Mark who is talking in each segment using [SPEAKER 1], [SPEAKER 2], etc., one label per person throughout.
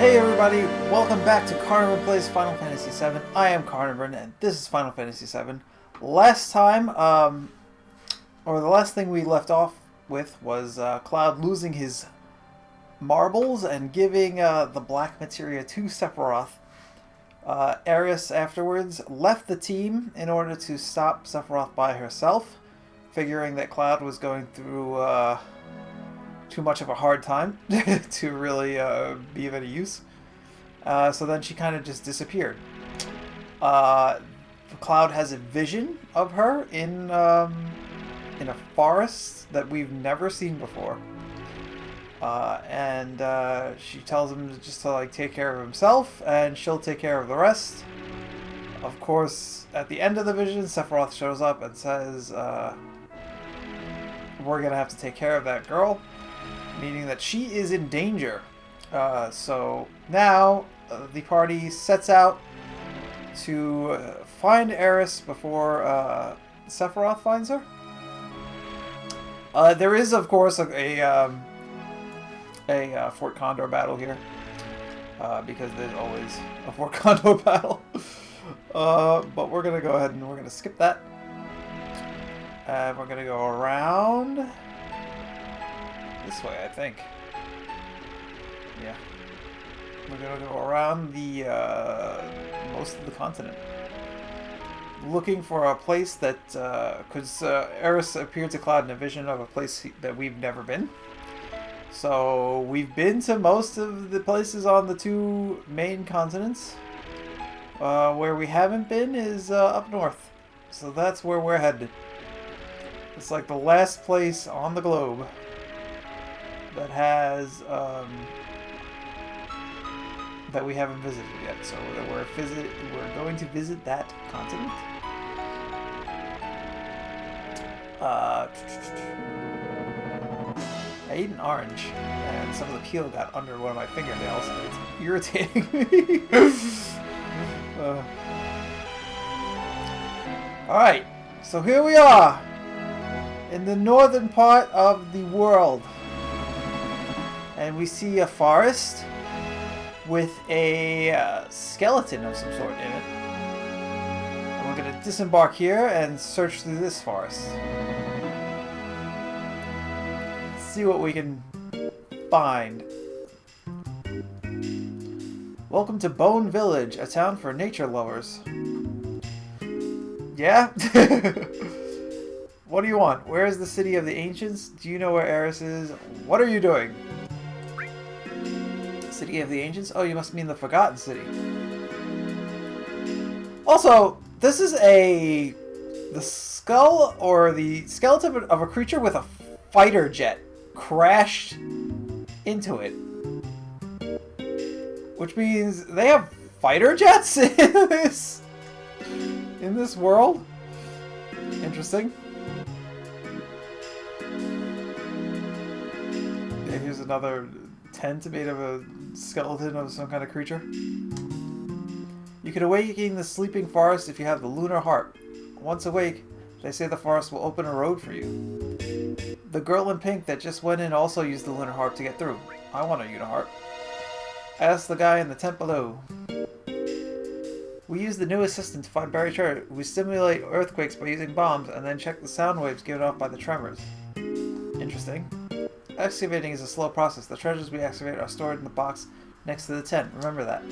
[SPEAKER 1] Hey everybody, welcome back to Carnabrin Plays Final Fantasy VII. I am Carnabrin, and this is Final Fantasy VII. Last time, or the last thing we left off with was Cloud losing his marbles and giving the black materia to Sephiroth. Aeris afterwards left the team in order to stop Sephiroth by herself, figuring that Cloud was going through too much of a hard time to really be of any use. So then she kind of just disappeared. Cloud has a vision of her in a forest that we've never seen before. And she tells him just to like take care of himself and she'll take care of the rest. Of course, at the end of the vision, Sephiroth shows up and says, we're gonna have to take care of that girl. Meaning that she is in danger. So now the party sets out to find Aeris before Sephiroth finds her. There is, of course, a Fort Condor battle here. Because there's always a Fort Condor battle. But we're going to go ahead and we're going to skip that. And we're going to go around this way, I think. Yeah. We're gonna go around the most of the continent, looking for a place that, because Aeris appeared to Cloud in a vision of a place that we've never been. So we've been to most of the places on the two main continents. Where we haven't been is up north. So that's where we're headed. It's like the last place on the globe that has that we haven't visited yet, so we're going to visit that continent. I ate an orange, and some of the peel got under one of my fingernails, and it's irritating me. Alright, so here we are in the northern part of the world. And we see a forest with a skeleton of some sort in it. And we're going to disembark here and search through this forest. See what we can find. Welcome to Bone Village, a town for nature lovers. Yeah? What do you want? Where is the city of the ancients? Do you know where Aeris is? What are you doing? City of the Ancients? Oh, you must mean the Forgotten City. Also, this is the skull or the skeleton of a creature with a fighter jet crashed into it. Which means they have fighter jets in this world. Interesting. Yeah, here's another tent made of a skeleton of some kind of creature. You can awaken the sleeping forest if you have the lunar harp. Once awake, they say the forest will open a road for you. The girl in pink that just went in also used the lunar harp to get through. I want a lunar harp. Ask the guy in the tent below. We use the new assistant to find buried treasure. We simulate earthquakes by using bombs and then check the sound waves given off by the tremors. Interesting. Excavating is a slow process. The treasures we excavate are stored in the box next to the tent. Remember that.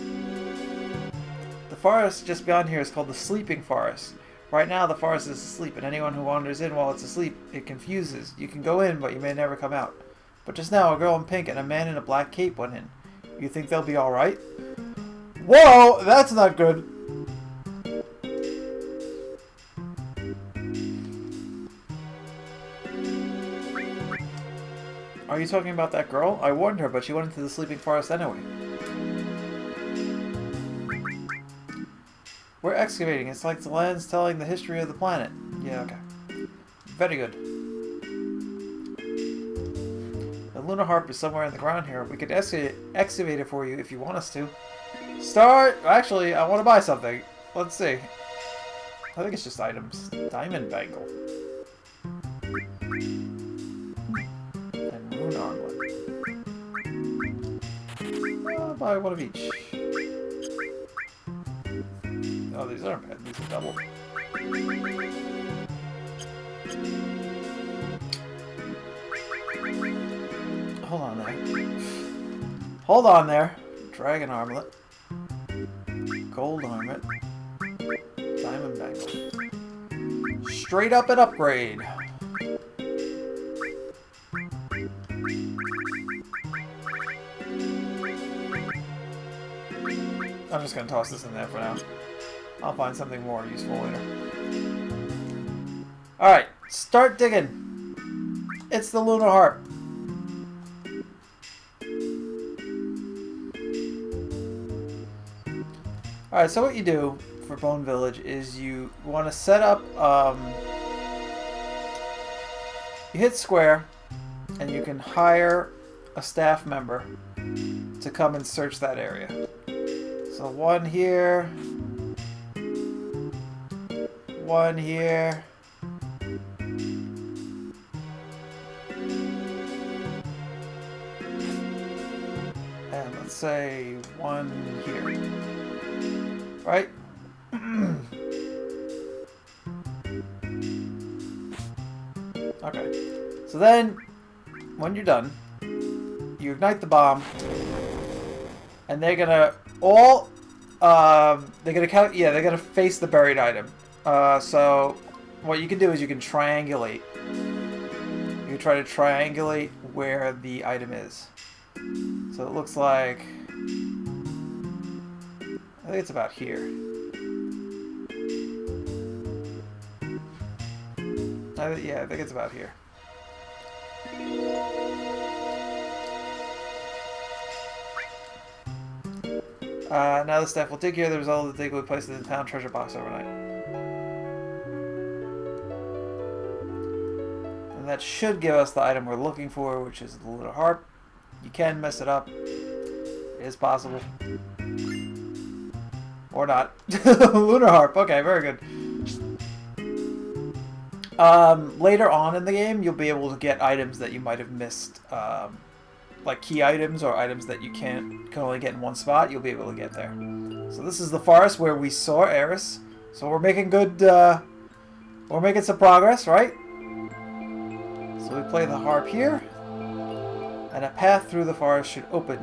[SPEAKER 1] The forest just beyond here is called the Sleeping Forest. Right now the forest is asleep, and anyone who wanders in while it's asleep, it confuses. You can go in, but you may never come out. But just now, a girl in pink and a man in a black cape went in. You think they'll be alright? Whoa! That's not good! Are you talking about that girl? I warned her, but she went into the sleeping forest anyway. We're excavating. It's like the land's telling the history of the planet. Yeah, okay. Very good. The lunar harp is somewhere in the ground here. We could excavate it for you if you want us to. Start! Actually, I want to buy something. Let's see. I think it's just items. Diamond bangle. And moon armlet. buy one of each. Oh, these aren't bad. These are double. Hold on there. Hold on there. Dragon armlet. Gold armlet. Diamond bangle. Straight up an upgrade. I'm just going to toss this in there for now. I'll find something more useful later. Alright, start digging. It's the lunar harp. Alright, so what you do for Bone Village is you want to set up, you hit square, and you can hire a staff member to come and search that area. So one here, one here, and let's say one here, right? Okay, so then when you're done, you ignite the bomb, and they're gonna all they're gonna face the buried item. So what you can do is you can triangulate. You can try to triangulate where the item is. So it looks like, I think it's about here. Yeah, I think it's about here. Now the staff will dig here. The result of the dig will be placed in the town treasure box overnight. And that should give us the item we're looking for, which is the lunar harp. You can mess it up. It is possible. Or not. Lunar harp. Okay, very good. Later on in the game, you'll be able to get items that you might have missed. Like key items or items that you can only get in one spot, you'll be able to get there. So this is the forest where we saw Aeris. So we're making good, we're making some progress, right? So we play the harp here, and a path through the forest should open.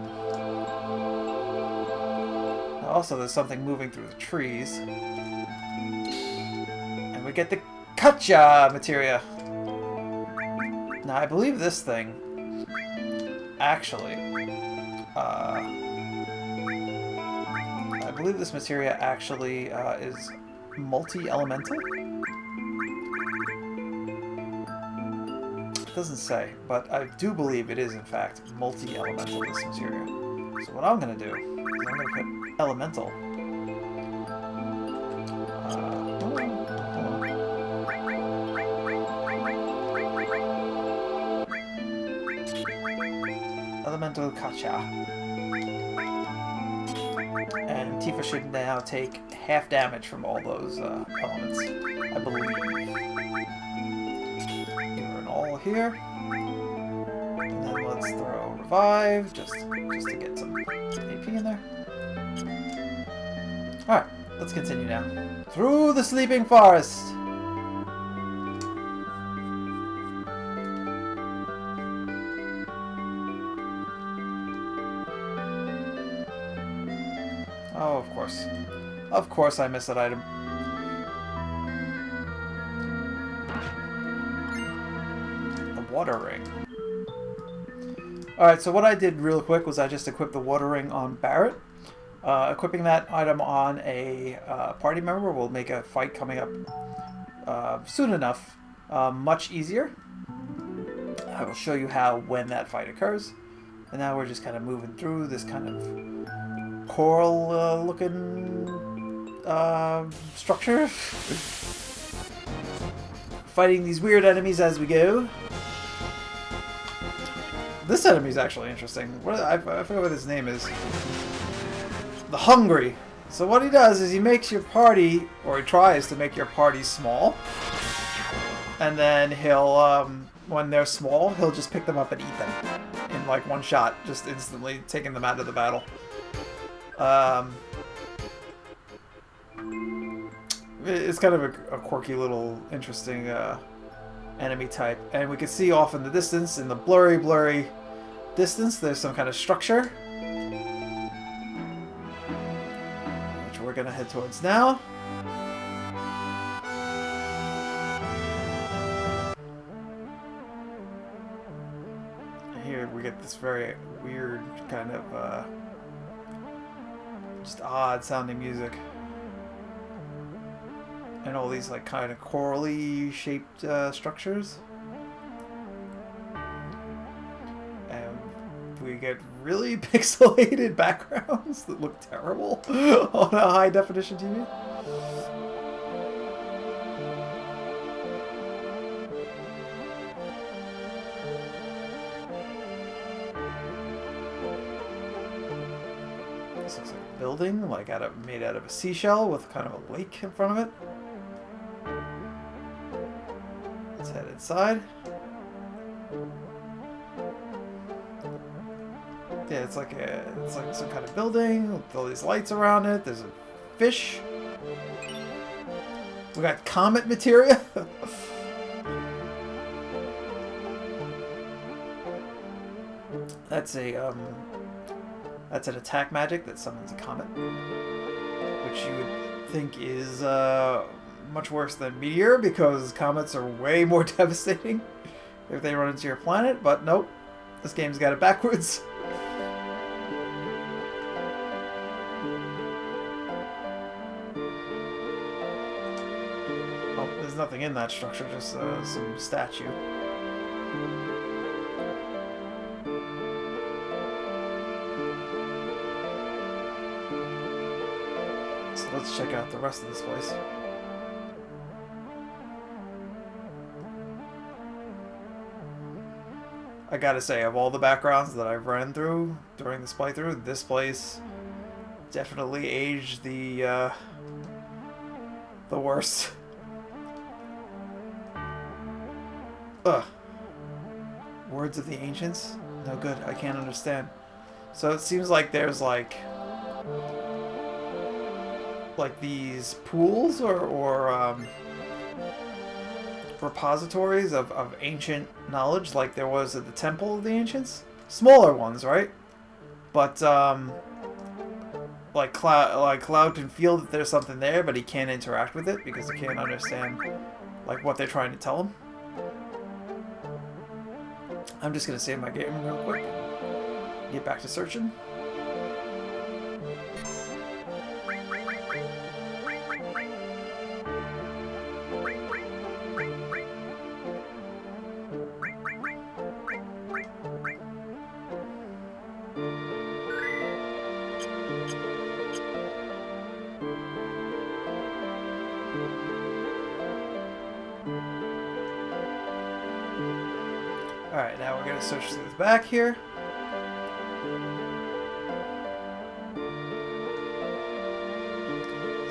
[SPEAKER 1] Now also there's something moving through the trees. And we get the Kacha materia. Now I believe this thing actually, I believe this materia actually is multi-elemental. It doesn't say, but I do believe it is in fact multi-elemental, this materia. So what I'm going to do is I'm going to put elemental. Elemental Kacha. And Tifa should now take half damage from all those elements, I believe. Give her an all here. And then let's throw revive, just to get some AP in there. Alright, let's continue now. Through the sleeping forest! Oh, of course. Of course I missed that item. The water ring. Alright, so what I did real quick was I just equipped the water ring on Barret. Equipping that item on a party member will make a fight coming up soon enough much easier. I will show you how when that fight occurs. And now we're just kind of moving through this kind of coral looking structure. Fighting these weird enemies as we go. This enemy is actually interesting. I forget what his name is. The Hungry. So what he does is he makes your party, or he tries to make your party small. And then he'll, when they're small, he'll just pick them up and eat them. In like one shot, just instantly taking them out of the battle. Um, it's kind of a quirky little interesting enemy type. And we can see off in the distance, in the blurry distance, there's some kind of structure. Which we're going to head towards now. Here we get this very weird kind of just odd sounding music. And all these like kind of corally shaped structures. And we get really pixelated backgrounds that look terrible on a high definition TV. This looks like a building, like made out of a seashell with kind of a lake in front of it. Let's head inside. Yeah, it's like some kind of building with all these lights around it. There's a fish. We got comet materia. That's an attack magic that summons a comet, which you would think is much worse than meteor because comets are way more devastating if they run into your planet. But nope, this game's got it backwards. Oh, there's nothing in that structure, just some statue. So let's check out the rest of this place. I gotta say, of all the backgrounds that I've run through during this playthrough, this place definitely aged the worst. Ugh. Words of the Ancients? No good, I can't understand. So it seems like there's like these pools or repositories of ancient knowledge, like there was at the Temple of the Ancients. Smaller ones, right? But like Cloud can feel that there's something there, but he can't interact with it because he can't understand like what they're trying to tell him. I'm just gonna save my game real quick. Get back to searching. Alright, now we're going to search through the back here. There's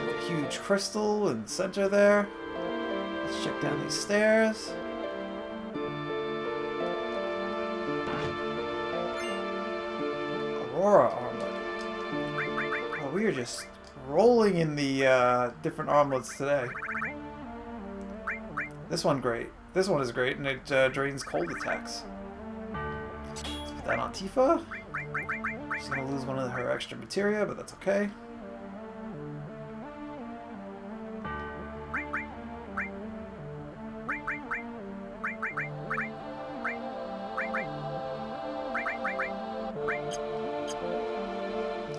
[SPEAKER 1] like a huge crystal in the center there. Let's check down these stairs. Aurora armlet. Oh, we are just rolling in the different armlets today. This one great. This one is great, and it drains cold attacks. Let's put that on Tifa. She's gonna lose one of her extra materia, but that's okay.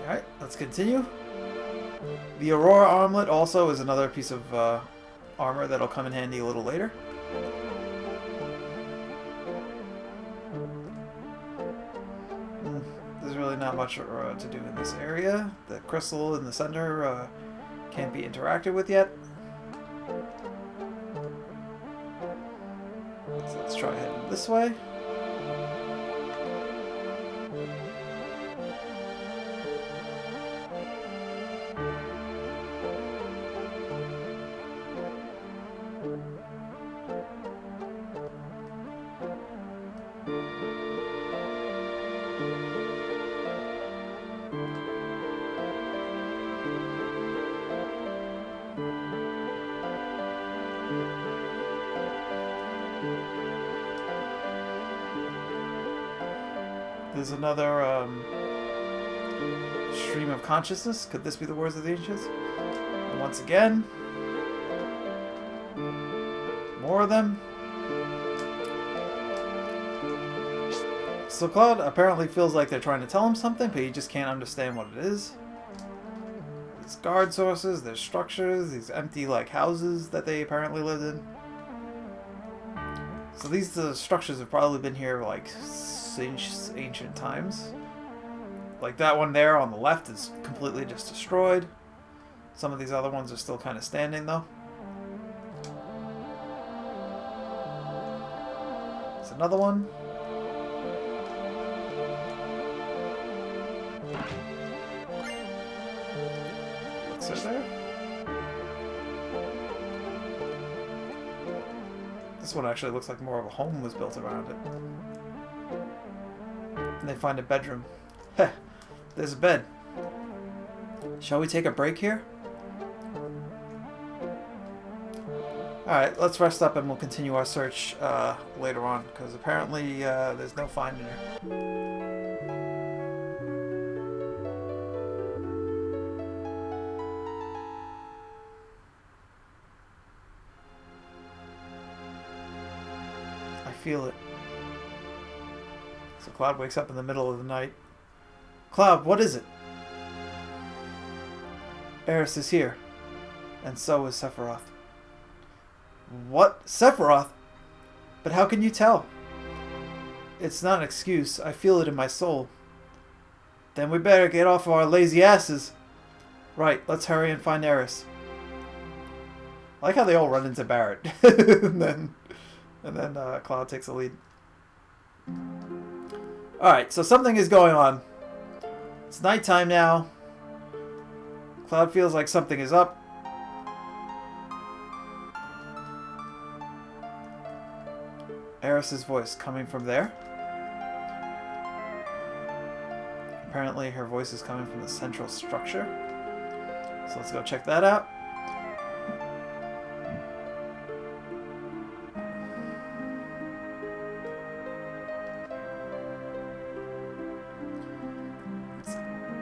[SPEAKER 1] Alright, let's continue. The Aurora armlet also is another piece of armor that'll come in handy a little later. There's really not much to do in this area. The crystal in the center can't be interacted with yet. So let's try heading this way. There's another stream of consciousness. Could this be the words of the ancients? And once again, more of them. So Cloud apparently feels like they're trying to tell him something, but he just can't understand what it is. There's guard sources, there's structures, these empty like houses that they apparently lived in. So these structures have probably been here like since ancient times. Like that one there on the left is completely just destroyed. Some of these other ones are still kind of standing though. There's another one. What's it there? This one actually looks like more of a home was built around it. And they find a bedroom. Heh, there's a bed. Shall we take a break here? Alright, let's rest up and we'll continue our search later on, because apparently there's no finding her. I feel it. So Cloud wakes up in the middle of the night. Cloud, what is it? Aeris is here. And so is Sephiroth. What? Sephiroth? But how can you tell? It's not an excuse. I feel it in my soul. Then we better get off our lazy asses. Right, let's hurry and find Aeris. I like how they all run into Barrett. and then Cloud takes the lead. Alright, so something is going on. It's nighttime now. Cloud feels like something is up. Aeris' voice coming from there. Apparently her voice is coming from the central structure. So let's go check that out.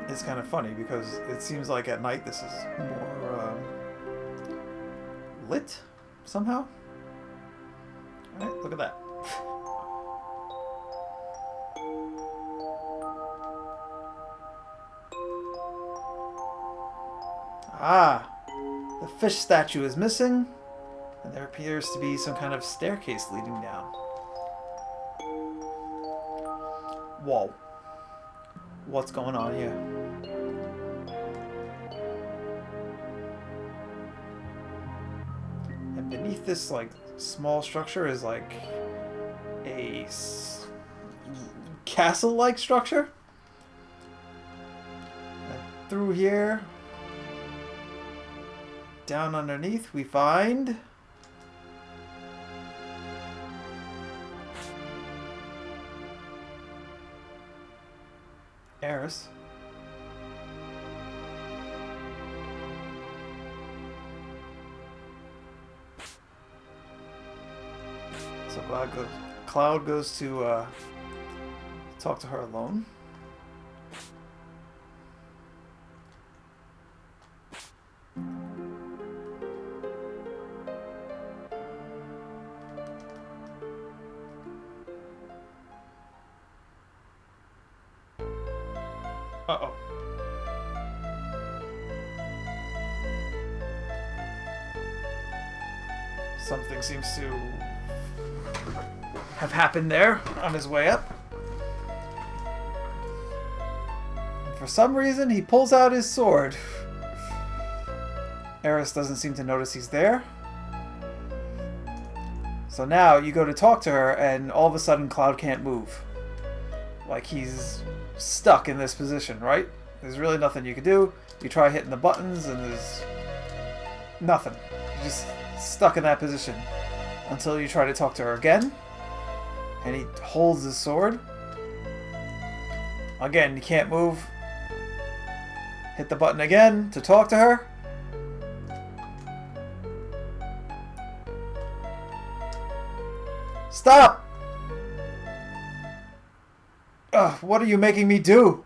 [SPEAKER 1] It's kind of funny because it seems like at night this is more lit somehow. Alright, look at that. Ah, the fish statue is missing, and there appears to be some kind of staircase leading down. Whoa. What's going on here? And beneath this, like, small structure is, like, a castle-like structure. And through here, down underneath, we find Aeris. So Cloud goes to talk to her alone. Uh-oh. Something seems to have happened there on his way up. And for some reason, he pulls out his sword. Aeris doesn't seem to notice he's there. So now you go to talk to her, and all of a sudden Cloud can't move. Like he's stuck in this position, right? There's really nothing you can do. You try hitting the buttons, and there's nothing. You're just stuck in that position until you try to talk to her again. And he holds his sword. Again, you can't move. Hit the button again to talk to her. Stop! Ugh, what are you making me do?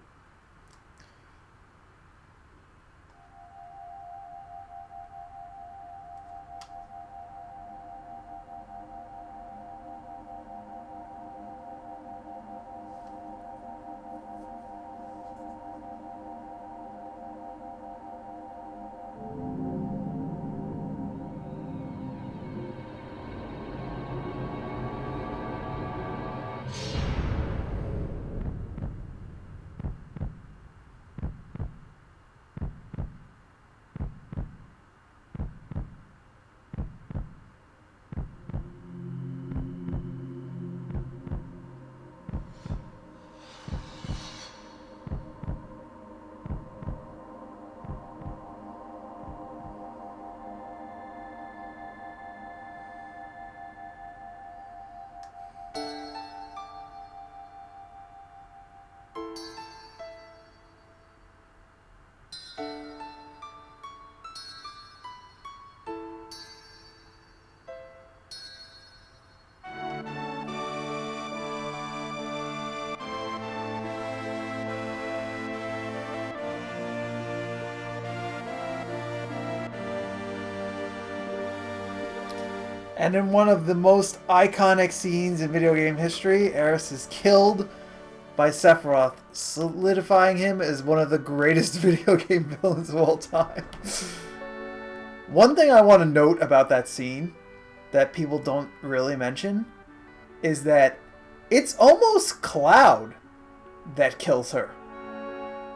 [SPEAKER 1] And in one of the most iconic scenes in video game history, Aeris is killed by Sephiroth, solidifying him as one of the greatest video game villains of all time. One thing I want to note about that scene that people don't really mention is that it's almost Cloud that kills her.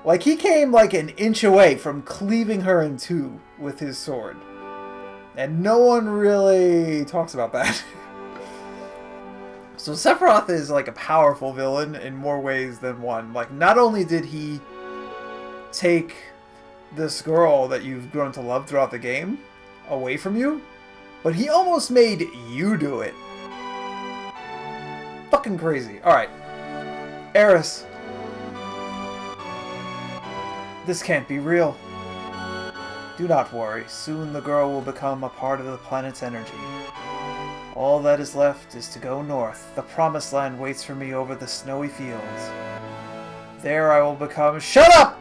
[SPEAKER 1] Like, he came like an inch away from cleaving her in two with his sword. And no one really talks about that. So Sephiroth is like a powerful villain in more ways than one. Like, not only did he take this girl that you've grown to love throughout the game away from you, but he almost made you do it. Fucking crazy. Alright. Aeris. This can't be real. Do not worry, soon the girl will become a part of the planet's energy. All that is left is to go north. The promised land waits for me over the snowy fields. There I will become— Shut up!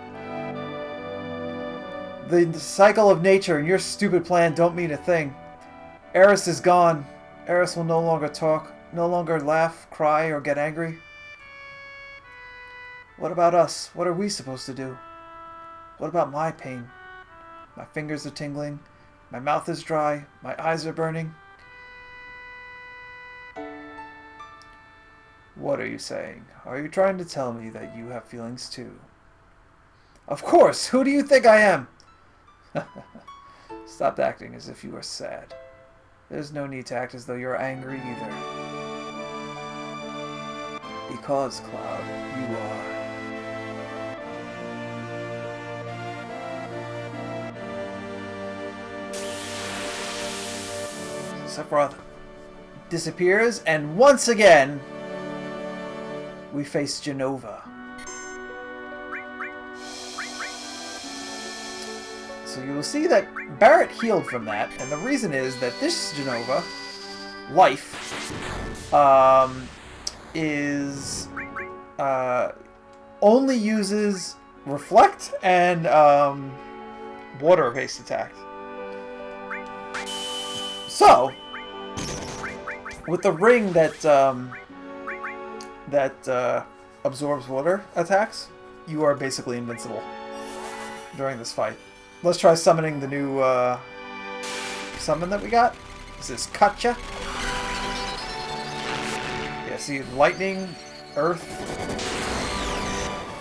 [SPEAKER 1] The cycle of nature and your stupid plan don't mean a thing. Aeris is gone. Aeris will no longer talk, no longer laugh, cry, or get angry. What about us? What are we supposed to do? What about my pain? My fingers are tingling, my mouth is dry, my eyes are burning. What are you saying? Are you trying to tell me that you have feelings too? Of course! Who do you think I am? Stop acting as if you are sad. There's no need to act as though you're angry either. Because, Cloud, you are. Sephiroth disappears, and once again, we face Jenova. So you will see that Barret healed from that, and the reason is that this Jenova, life, is only uses Reflect and water-based attacks. So, with the ring that absorbs water attacks, you are basically invincible during this fight. Let's try summoning the new summon that we got. This is Katja. Yeah, see, lightning, earth,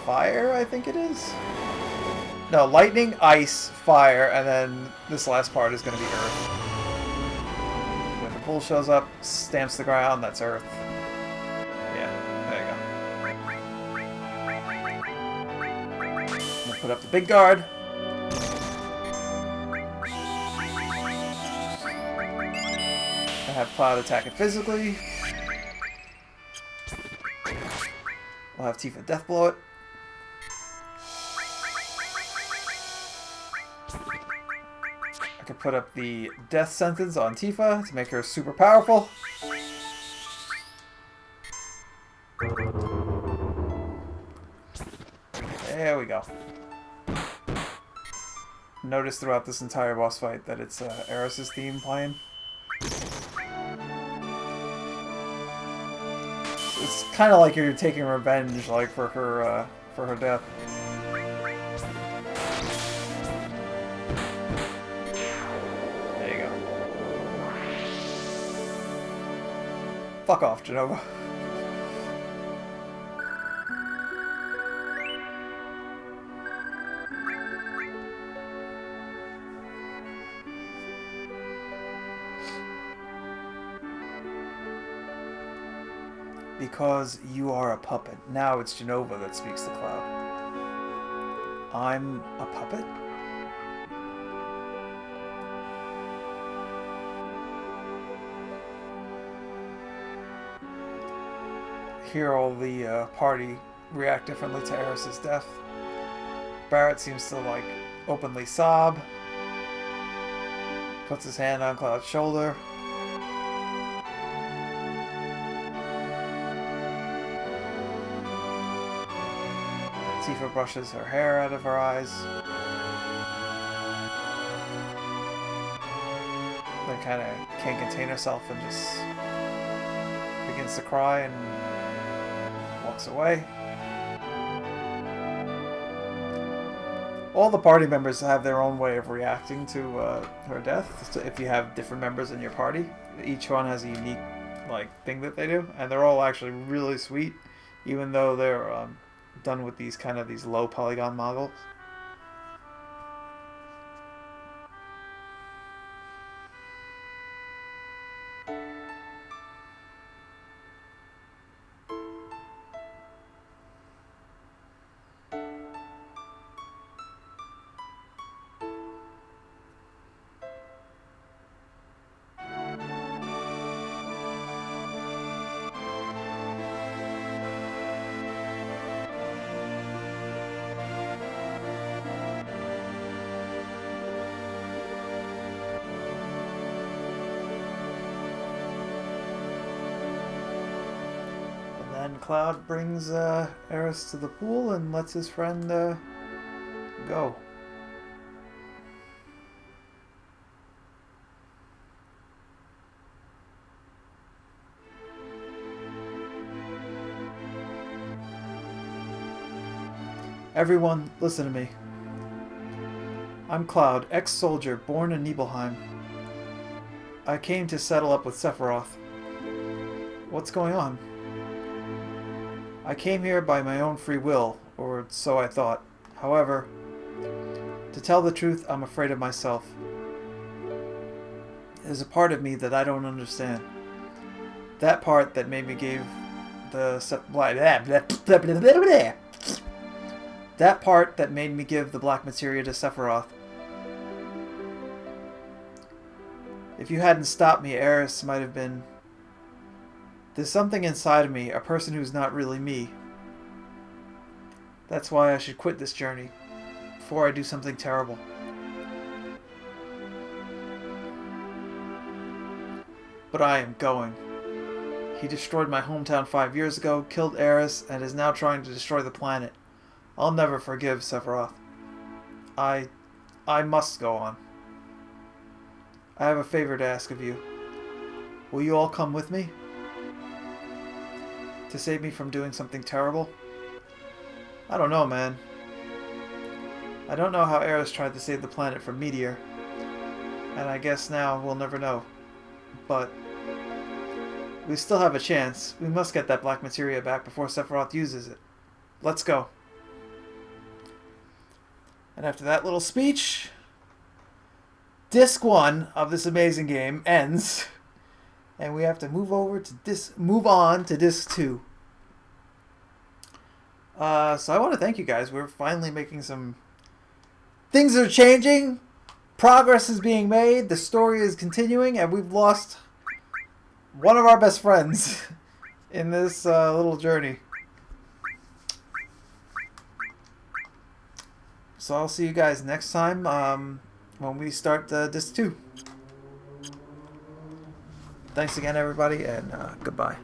[SPEAKER 1] fire, I think it is. No, lightning, ice, fire, and then this last part is going to be earth. When the bull shows up, stamps the ground, that's earth. Yeah, there you go. We'll put up the big guard. I have Cloud attack it physically. We'll have Tifa death blow it. I could put up the death sentence on Tifa to make her super powerful. There we go. Notice throughout this entire boss fight that it's Aeris' theme playing. It's kind of like you're taking revenge, like for her death. There you go. Fuck off, Genova. Because you are a puppet. Now it's Genova that speaks to Cloud. I'm a puppet? Here all the party react differently to Aeris' death. Barrett seems to like openly sob. Puts his hand on Cloud's shoulder. Tifa brushes her hair out of her eyes. Then kind of can't contain herself and just begins to cry and walks away. All the party members have their own way of reacting to her death. So if you have different members in your party, each one has a unique thing that they do, and they're all actually really sweet, even though they're done with these low polygon models. And Cloud brings Aeris to the pool and lets his friend go. Everyone, listen to me. I'm Cloud, ex-soldier, born in Nibelheim. I came to settle up with Sephiroth. What's going on? I came here by my own free will, or so I thought. However, to tell the truth, I'm afraid of myself. There's a part of me that I don't understand. That part that made me give the That part that made me give the black materia to Sephiroth. If you hadn't stopped me, Aeris might have been... There's something inside of me, a person who's not really me. That's why I should quit this journey, before I do something terrible. But I am going. He destroyed my hometown 5 years ago, killed Aeris, and is now trying to destroy the planet. I'll never forgive Sephiroth. I must go on. I have a favor to ask of you. Will you all come with me? To save me from doing something terrible? I don't know, man. I don't know how Aeris tried to save the planet from Meteor. And I guess now we'll never know. But we still have a chance. We must get that black materia back before Sephiroth uses it. Let's go. And after that little speech, Disc 1 of this amazing game ends. And we have to move on to Disc 2. So I want to thank you guys. We're finally making some... Things are changing. Progress is being made. The story is continuing. And we've lost one of our best friends in this little journey. So I'll see you guys next time when we start Disc 2. Thanks again, everybody, and goodbye.